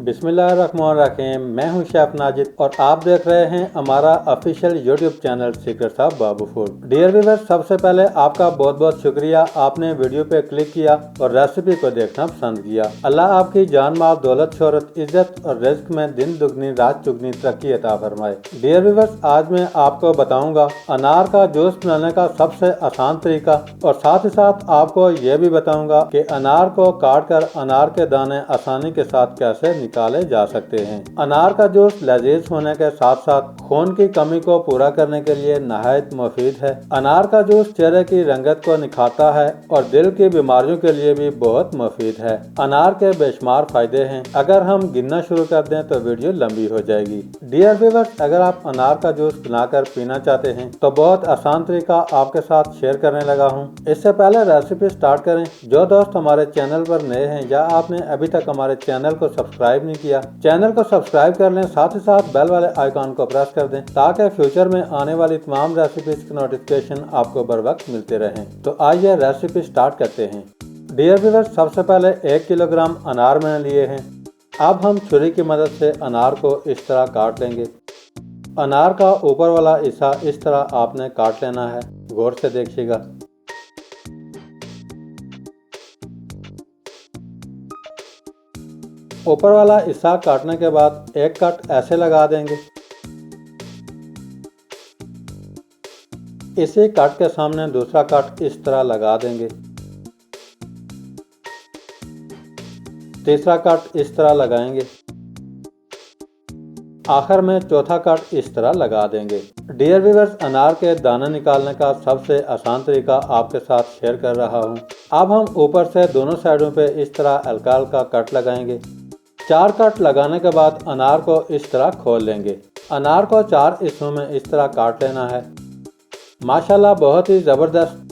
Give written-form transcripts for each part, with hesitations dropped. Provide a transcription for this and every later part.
बिस्मिल्लाहिर्रहमानिर्रहीम। मैं हूं शेफ नाजिद और आप देख रहे हैं हमारा official YouTube channel secrets of Babu food. Dear viewers, सबसे पहले आपका बहुत बहुत शुक्रिया, आपने वीडियो पे क्लिक किया और रेसिपी को देखना पसंद किया। अल्लाह आपकी जान माल दौलत शोहरत इज्जत और रिज्क में दिन दुगनी रात चुगनी तरक्की अता फरमाए। डियर व्यूअर्स, आज मैं आपको बताऊंगा अनार का जूस बनाने का सबसे आसान तरीका और साथ ही साथ आपको ये भी बताऊंगा कि अनार को काट कर अनार के दाने आसानी के साथ कैसे निकाले जा सकते हैं। अनार का जूस लजीज होने के साथ साथ खून की कमी को पूरा करने के लिए नहायत मुफीद है। अनार का जूस चेहरे की रंगत को निखारता है और दिल की बीमारियों के लिए भी बहुत मुफीद है। अनार के बेशुमार फायदे हैं, अगर हम गिनना शुरू कर दें तो वीडियो लंबी हो जाएगी। डियर व्यूअर्स, अगर आप अनार का जूस बनाकर पीना चाहते हैं तो बहुत आसान तरीका आपके साथ शेयर करने लगा हूँ। इससे पहले रेसिपी स्टार्ट करें, जो दोस्त हमारे चैनल पर नए हैं या आपने अभी तक हमारे चैनल को सब्सक्राइब नहीं किया, चैनल को सब्सक्राइब कर लें, साथ ही साथ बेल वाले आइकॉन को प्रेस कर दें ताकि फ्यूचर में आने वाली तमाम रेसिपीज के नोटिफिकेशन आपको बर वक्त मिलते रहें। तो आइए रेसिपी स्टार्ट करते हैं। डियर व्यूअर्स, सबसे पहले 1 किलोग्राम अनार मैंने लिए हैं। अब हम छुरी की मदद से अनार को इस तरह काट लेंगे। अनार का ऊपर वाला हिस्सा इस तरह आपने काट लेना है, गौर से देखिएगा। ऊपर वाला हिस्सा काटने के बाद एक कट ऐसे लगा देंगे। इसी कट के सामने दूसरा कट इस तरह लगा देंगे। तीसरा कट इस तरह लगाएंगे। आखिर में चौथा कट इस तरह लगा देंगे। डियर व्यूअर्स, अनार के दाने निकालने का सबसे आसान तरीका आपके साथ शेयर कर रहा हूँ। अब हम ऊपर से दोनों साइडों पे इस तरह हल्का हल्का कट लगाएंगे। 4 कट लगाने के बाद अनार को इस तरह खोल लेंगे। अनार को 4 हिस्सों में इस तरह काट लेना है। माशाल्लाह, बहुत ही ज़बरदस्त।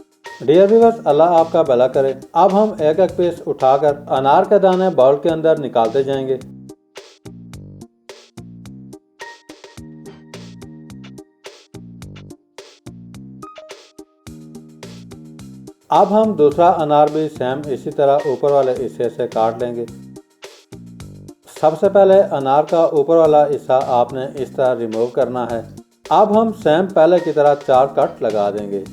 डियर व्यूअर्स, अल्लाह आपका भला करे। अब हम एक एक पीस उठाकर अनार के दाने बाउल के अंदर निकालते जाएंगे। अब हम दूसरा अनार भी सेम इसी तरह ऊपर वाले हिस्से से काट लेंगे। सबसे पहले अनार का ऊपर वाला हिस्सा आपने इस तरह रिमूव करना है। अब हम सेम पहले की तरह 4 कट लगा देंगे।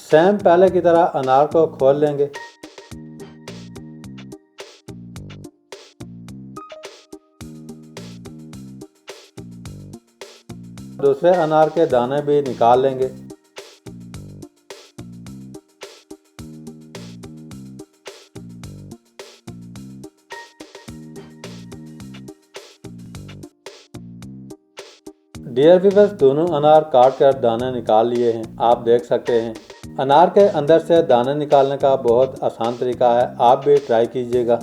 सेम पहले की तरह अनार को खोल लेंगे। दूसरे अनार के दाने भी निकाल लेंगे। डियर व्यूअर्स, दोनों अनार काट कर दाने निकाल लिए हैं। आप देख सकते हैं अनार के अंदर से दाने निकालने का बहुत आसान तरीका है, आप भी ट्राई कीजिएगा।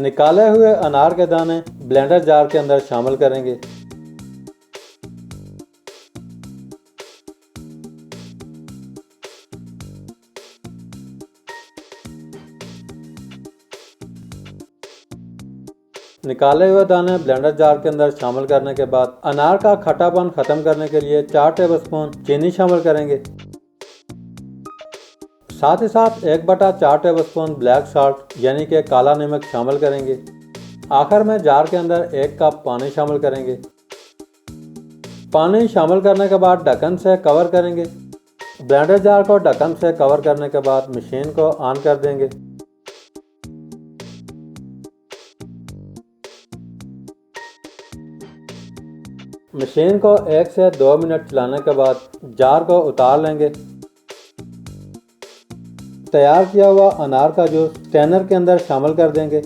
निकाले हुए अनार के दाने ब्लेंडर जार के अंदर शामिल करेंगे। निकाले हुए दाने ब्लेंडर जार के अंदर शामिल करने के बाद अनार का खट्टापन खत्म करने के लिए 4 टेबलस्पून चीनी शामिल करेंगे। साथ ही साथ 1/4 टेबलस्पून ब्लैक सॉल्ट यानी कि काला नमक शामिल करेंगे। आखिर में जार के अंदर 1 कप पानी शामिल करेंगे। पानी शामिल करने के बाद ढक्कन से कवर करेंगे। ब्लेंडर जार को ढक्कन से कवर करने के बाद मशीन को ऑन कर देंगे। मशीन को 1 से 2 मिनट चलाने के बाद जार को उतार लेंगे। तैयार किया हुआ अनार का जूस स्ट्रेनर के अंदर शामिल कर देंगे।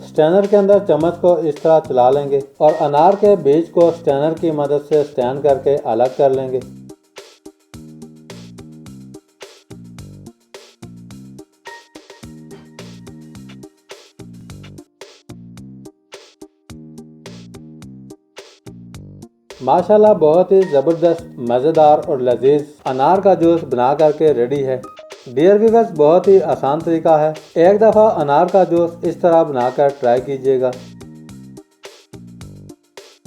स्ट्रेनर के अंदर चम्मच को इस तरह चला लेंगे और अनार के बीज को स्ट्रेनर की मदद से स्ट्रेन करके अलग कर लेंगे। माशाल्लाह, बहुत ही ज़बरदस्त मज़ेदार और लजीज अनार का जूस बना करके रेडी है। डियर व्यूअर्स, बहुत ही आसान तरीका है। एक दफ़ा अनार का जूस इस तरह बनाकर ट्राई कीजिएगा।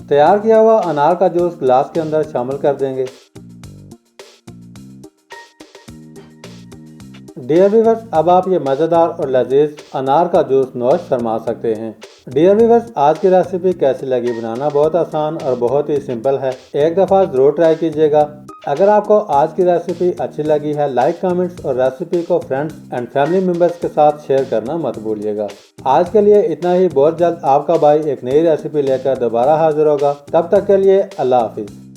तैयार किया हुआ अनार का जूस ग्लास के अंदर शामिल कर देंगे। डियर व्यूअर्स, अब आप ये मज़ेदार और लजीज अनार का जूस नोश फरमा सकते हैं। डियर व्यूअर्स, आज की रेसिपी कैसी लगी? बनाना बहुत आसान और बहुत ही सिंपल है, एक दफ़ा ज़रूर ट्राई कीजिएगा। अगर आपको आज की रेसिपी अच्छी लगी है, लाइक, कमेंट्स और रेसिपी को फ्रेंड्स एंड फैमिली मेम्बर्स के साथ शेयर करना मत भूलिएगा। आज के लिए इतना ही। बहुत जल्द आपका भाई एक नई रेसिपी लेकर दोबारा हाजिर होगा। तब तक के लिए अल्लाह हाफिज़।